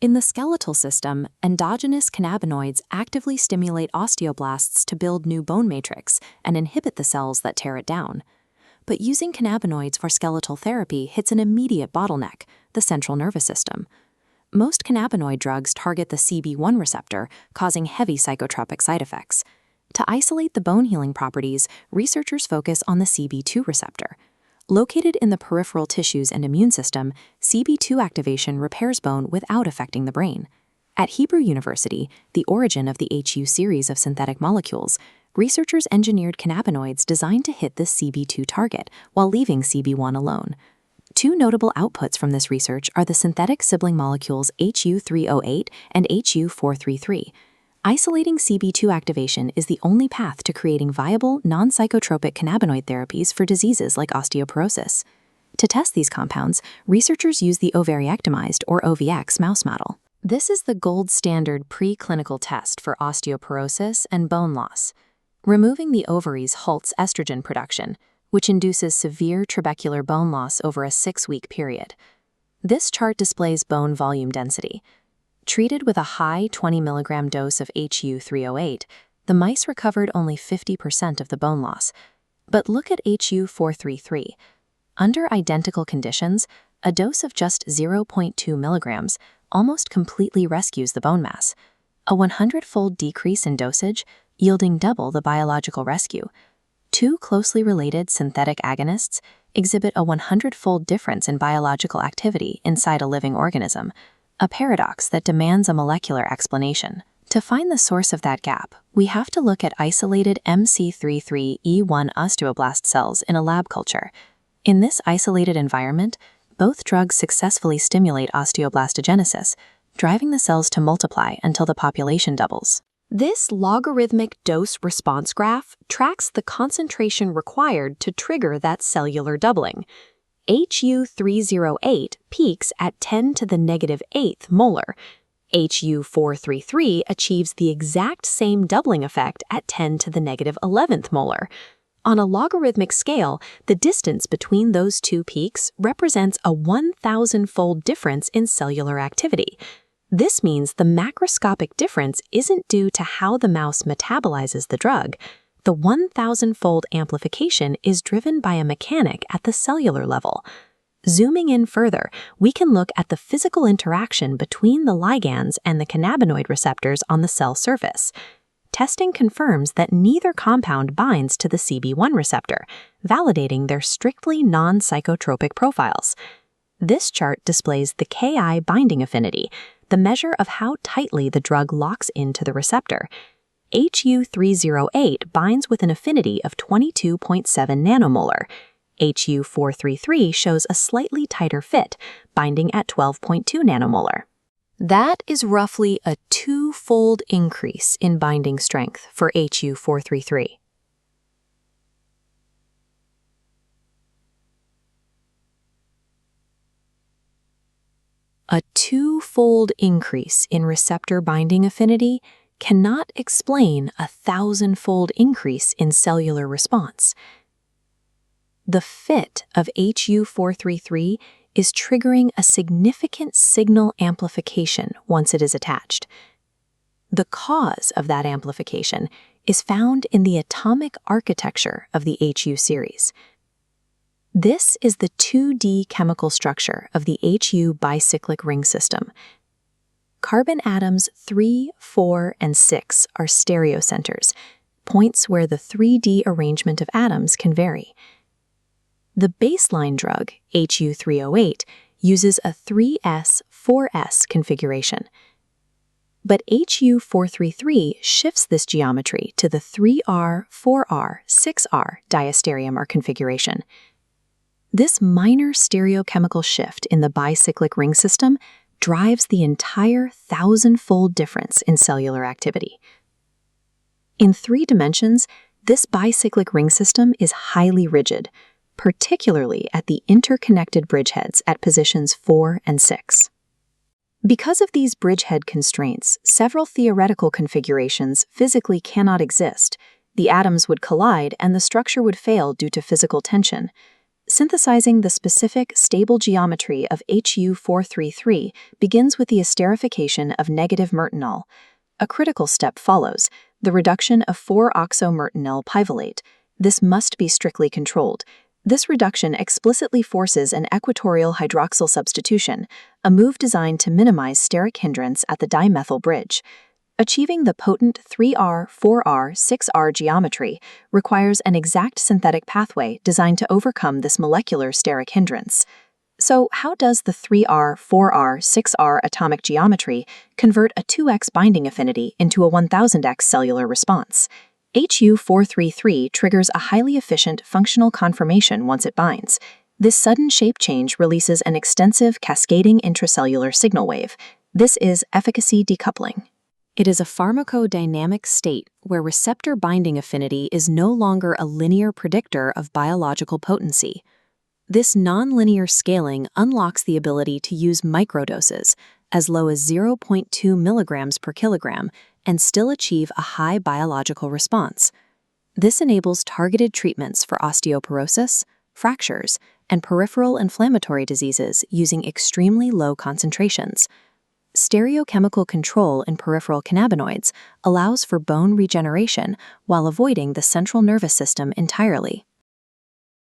In the skeletal system, endogenous cannabinoids actively stimulate osteoblasts to build new bone matrix and inhibit the cells that tear it down. But using cannabinoids for skeletal therapy hits an immediate bottleneck, the central nervous system. Most cannabinoid drugs target the CB1 receptor, causing heavy psychotropic side effects. To isolate the bone healing properties, researchers focus on the CB2 receptor. Located in the peripheral tissues and immune system, CB2 activation repairs bone without affecting the brain. At Hebrew University, the origin of the HU series of synthetic molecules, researchers engineered cannabinoids designed to hit this CB2 target while leaving CB1 alone. Two notable outputs from this research are the synthetic sibling molecules HU-308 and HU-433. Isolating CB2 activation is the only path to creating viable, non-psychotropic cannabinoid therapies for diseases like osteoporosis. To test these compounds, researchers use the ovariectomized, or OVX, mouse model. This is the gold standard preclinical test for osteoporosis and bone loss. Removing the ovaries halts estrogen production, which induces severe trabecular bone loss over a 6-week period. This chart displays bone volume density. Treated with a high 20 mg dose of HU-308, the mice recovered only 50% of the bone loss. But look at HU-433. Under identical conditions, a dose of just 0.2 mg almost completely rescues the bone mass. A 100-fold decrease in dosage, yielding double the biological rescue. Two closely related synthetic agonists exhibit a 100-fold difference in biological activity inside a living organism, a paradox that demands a molecular explanation. To find the source of that gap, we have to look at isolated MC33E1 osteoblast cells in a lab culture. In this isolated environment, both drugs successfully stimulate osteoblastogenesis, driving the cells to multiply until the population doubles. This logarithmic dose-response graph tracks the concentration required to trigger that cellular doubling. HU-308 peaks at 10 to the negative 8th molar. HU-433 achieves the exact same doubling effect at 10 to the negative 11th molar. On a logarithmic scale, the distance between those two peaks represents a 1,000-fold difference in cellular activity. This means the macroscopic difference isn't due to how the mouse metabolizes the drug. The 1,000-fold amplification is driven by a mechanic at the cellular level. Zooming in further, we can look at the physical interaction between the ligands and the cannabinoid receptors on the cell surface. Testing confirms that neither compound binds to the CB1 receptor, validating their strictly non-psychotropic profiles. This chart displays the Ki binding affinity, the measure of how tightly the drug locks into the receptor. HU-308 binds with an affinity of 22.7 nanomolar. HU-433 shows a slightly tighter fit, binding at 12.2 nanomolar. That is roughly a 2-fold increase in binding strength for HU-433. A 2-fold increase in receptor binding affinity cannot explain a 1,000-fold increase in cellular response. The fit of HU-433 is triggering a significant signal amplification once it is attached. The cause of that amplification is found in the atomic architecture of the HU series. This is the 2D chemical structure of the HU bicyclic ring system. Carbon atoms 3, 4, and 6 are stereocenters, points where the 3D arrangement of atoms can vary. The baseline drug, HU-308, uses a 3s, 4s configuration. But HU-433 shifts this geometry to the 3r, 4r, 6r diastereomer configuration. This minor stereochemical shift in the bicyclic ring system drives the entire 1,000-fold difference in cellular activity. In 3 dimensions, this bicyclic ring system is highly rigid, particularly at the interconnected bridgeheads at positions 4 and 6. Because of these bridgehead constraints, several theoretical configurations physically cannot exist. The atoms would collide and the structure would fail due to physical tension. Synthesizing the specific stable geometry of HU-433 begins with the esterification of negative mertenol. A critical step follows, the reduction of 4-oxomertenyl pivolate. This must be strictly controlled. This reduction explicitly forces an equatorial hydroxyl substitution, a move designed to minimize steric hindrance at the dimethyl bridge. Achieving the potent 3R, 4R, 6R geometry requires an exact synthetic pathway designed to overcome this molecular steric hindrance. So, how does the 3R, 4R, 6R atomic geometry convert a 2x binding affinity into a 1000x cellular response? HU-433 triggers a highly efficient functional conformation once it binds. This sudden shape change releases an extensive cascading intracellular signal wave. This is efficacy decoupling. It is a pharmacodynamic state where receptor binding affinity is no longer a linear predictor of biological potency. This nonlinear scaling unlocks the ability to use microdoses, as low as 0.2 milligrams per kilogram, and still achieve a high biological response. This enables targeted treatments for osteoporosis, fractures, and peripheral inflammatory diseases using extremely low concentrations. Stereochemical control in peripheral cannabinoids allows for bone regeneration while avoiding the central nervous system entirely.